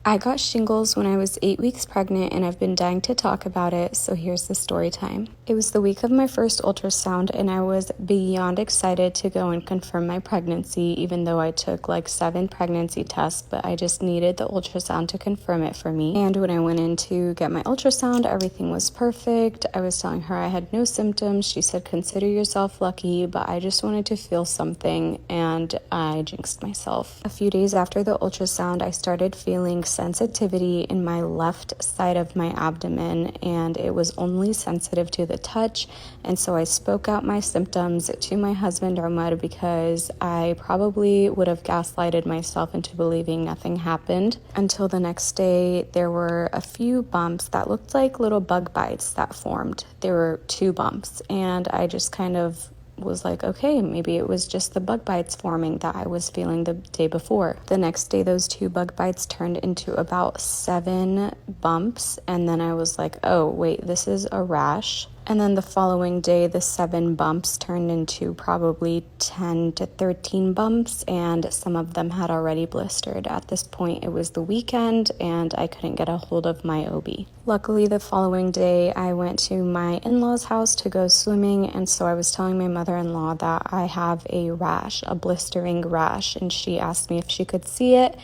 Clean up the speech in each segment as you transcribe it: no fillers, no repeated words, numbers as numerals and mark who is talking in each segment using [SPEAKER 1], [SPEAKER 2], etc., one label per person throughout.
[SPEAKER 1] I got shingles when I was 8 weeks pregnant and I've been dying to talk about it, so here's the story time. It was the week of my first ultrasound and I was beyond excited to go and confirm my pregnancy, even though I took like 7 pregnancy tests, but I just needed the ultrasound to confirm it for me. And when I went in to get my ultrasound, everything was perfect. I was telling her I had no symptoms. She said, consider yourself lucky, but I just wanted to feel something and I jinxed myself. A few days after the ultrasound, I started feeling sensitivity in my left side of my abdomen, and it was only sensitive to the touch. And so I spoke out my symptoms to my husband Ahmad because I probably would have gaslighted myself into believing nothing happened. Until the next day, there were a few bumps that looked like little bug bites that formed. There were 2 bumps, and I just kind of was like, okay, maybe it was just the bug bites forming that I was feeling the day before. The next day, those 2 bug bites turned into about 7 bumps, and then I was like, oh, wait, this is a rash. And then the following day, the 7 bumps turned into probably 10 to 13 bumps, and some of them had already blistered. At this point, it was the weekend, and I couldn't get a hold of my OB. Luckily, the following day, I went to my in-laws' house to go swimming, and so I was telling my mother-in-law that I have a rash, a blistering rash, and she asked me if she could see it.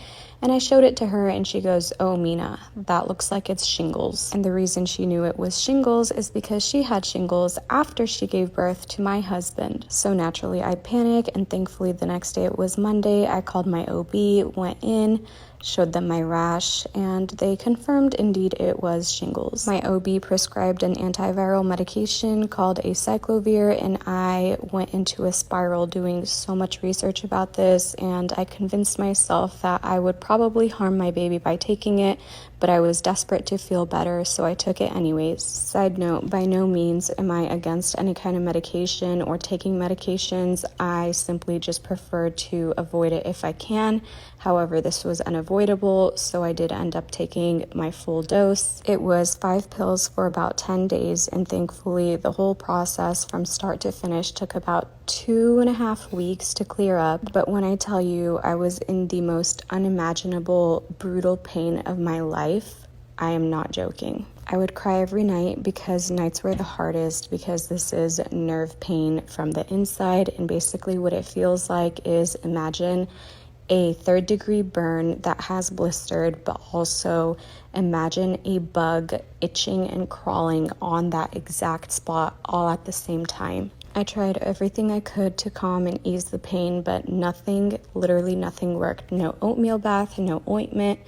[SPEAKER 1] And I showed it to her and she goes, oh, Mina, that looks like it's shingles. And the reason she knew it was shingles is because she had shingles after she gave birth to my husband. So naturally I panicked, and thankfully the next day, it was Monday, I called my OB, went in, showed them my rash, and they confirmed indeed it was shingles. My OB prescribed an antiviral medication called acyclovir, and I went into a spiral doing so much research about this, and I convinced myself that I would probably harm my baby by taking it, but I was desperate to feel better, so I took it anyways. Side note, by no means am I against any kind of medication or taking medications. I simply just prefer to avoid it if I can. However, this was unavoidable, so I did end up taking my full dose. It was 5 pills for about 10 days, and thankfully the whole process from start to finish took about 2.5 weeks to clear up. But when I tell you I was in the most unimaginable, brutal pain of my life, I am not joking. I would cry every night because nights were the hardest, because this is nerve pain from the inside, and basically what it feels like is, imagine a 3rd-degree burn that has blistered, but also imagine a bug itching and crawling on that exact spot all at the same time. I tried everything I could to calm and ease the pain, but nothing, literally nothing worked. No oatmeal bath, no ointment.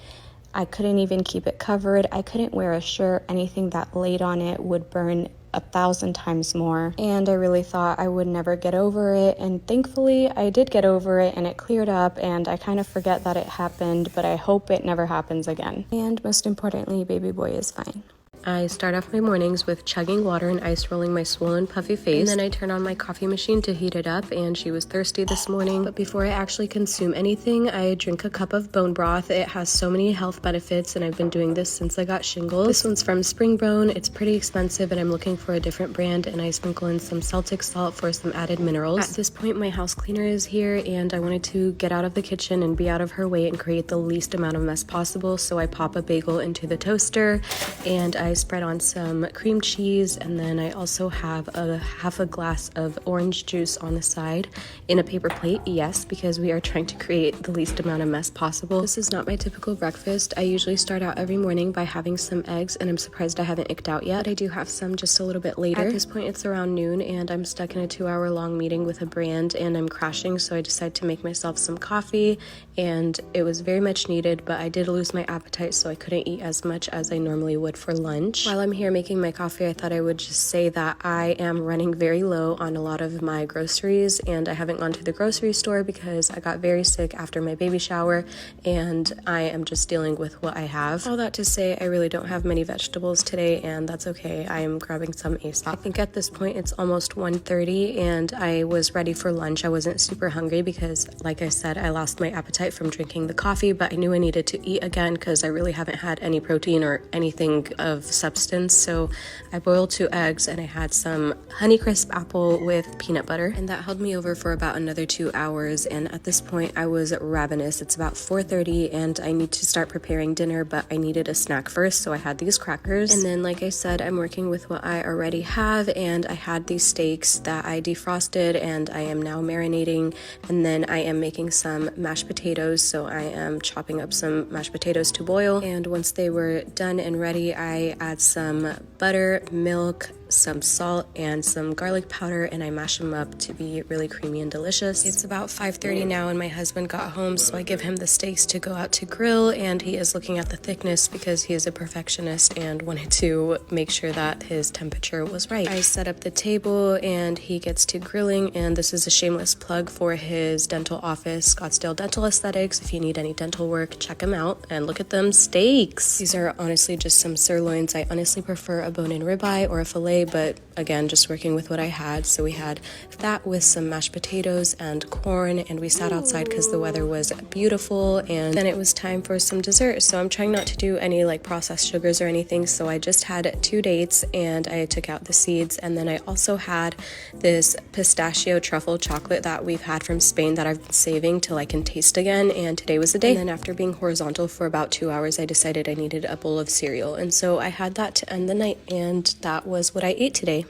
[SPEAKER 1] I couldn't even keep it covered. I couldn't wear a shirt. Anything that laid on it would burn 1,000 times more, and I really thought I would never get over it, and thankfully I did get over it and it cleared up, and I kind of forget that it happened, but I hope it never happens again. And most importantly, baby boy is fine. I start off my mornings with chugging water and ice rolling my swollen puffy face, and then I turn on my coffee machine to heat it up, and she was thirsty this morning. But before I actually consume anything, I drink a cup of bone broth. It has so many health benefits, and I've been doing this since I got shingles. This one's from Springbone. It's pretty expensive, and I'm looking for a different brand, and I sprinkle in some Celtic salt for some added minerals. At this point, my house cleaner is here, and I wanted to get out of the kitchen and be out of her way and create the least amount of mess possible, so I pop a bagel into the toaster, and I spread on some cream cheese, and then I also have a half a glass of orange juice on the side in a paper plate. Yes, because we are trying to create the least amount of mess possible. This is not my typical breakfast. I usually start out every morning by having some eggs, and I'm surprised I haven't icked out yet. But I do have some just a little bit later. At this point, it's around noon, and I'm stuck in a 2-hour-long meeting with a brand, and I'm crashing, so I decided to make myself some coffee, and it was very much needed, but I did lose my appetite, so I couldn't eat as much as I normally would for lunch. While I'm here making my coffee, I thought I would just say that I am running very low on a lot of my groceries, and I haven't gone to the grocery store because I got very sick after my baby shower, and I am just dealing with what I have. All that to say, I really don't have many vegetables today, and that's okay. I am grabbing some ASAP. I think at this point it's almost 1:30, and I was ready for lunch. I wasn't super hungry because, like I said, I lost my appetite from drinking the coffee, but I knew I needed to eat again because I really haven't had any protein or anything of
[SPEAKER 2] the substance. So I boiled 2 eggs and I had some Honeycrisp apple with peanut butter, and that held me over for about another 2 hours. And at this point I was ravenous. It's about 4:30 and I need to start preparing dinner, but I needed a snack first, so I had these crackers. And then, like I said, I'm working with what I already have, and I had these steaks that I defrosted and I am now marinating. And then I am making some mashed potatoes, so I am chopping up some mashed potatoes to boil. And once they were done and ready, I add some butter, milk, some salt, and some garlic powder, and I mash them up to be really creamy and delicious. It's about 5:30 now and my husband got home, so I give him the steaks to go out to grill, and he is looking at the thickness because he is a perfectionist and wanted to make sure that his temperature was right. I set up the table and he gets to grilling, and this is a shameless plug for his dental office, Scottsdale Dental Aesthetics. If you need any dental work, check him out. And look at them steaks. These are honestly just some sirloins. I honestly prefer a bone-in ribeye or a filet, but again, just working with what I had. So we had that with some mashed potatoes and corn, and we sat outside because the weather was beautiful. And then it was time for some dessert. So I'm trying not to do any like processed sugars or anything, so I just had 2 dates and I took out the seeds. And then I also had this pistachio truffle chocolate that we've had from Spain that I've been saving till I can taste again, and today was the day. And then after being horizontal for about 2 hours, I decided I needed a bowl of cereal, and so I had that to end the night, and that was what I ate today.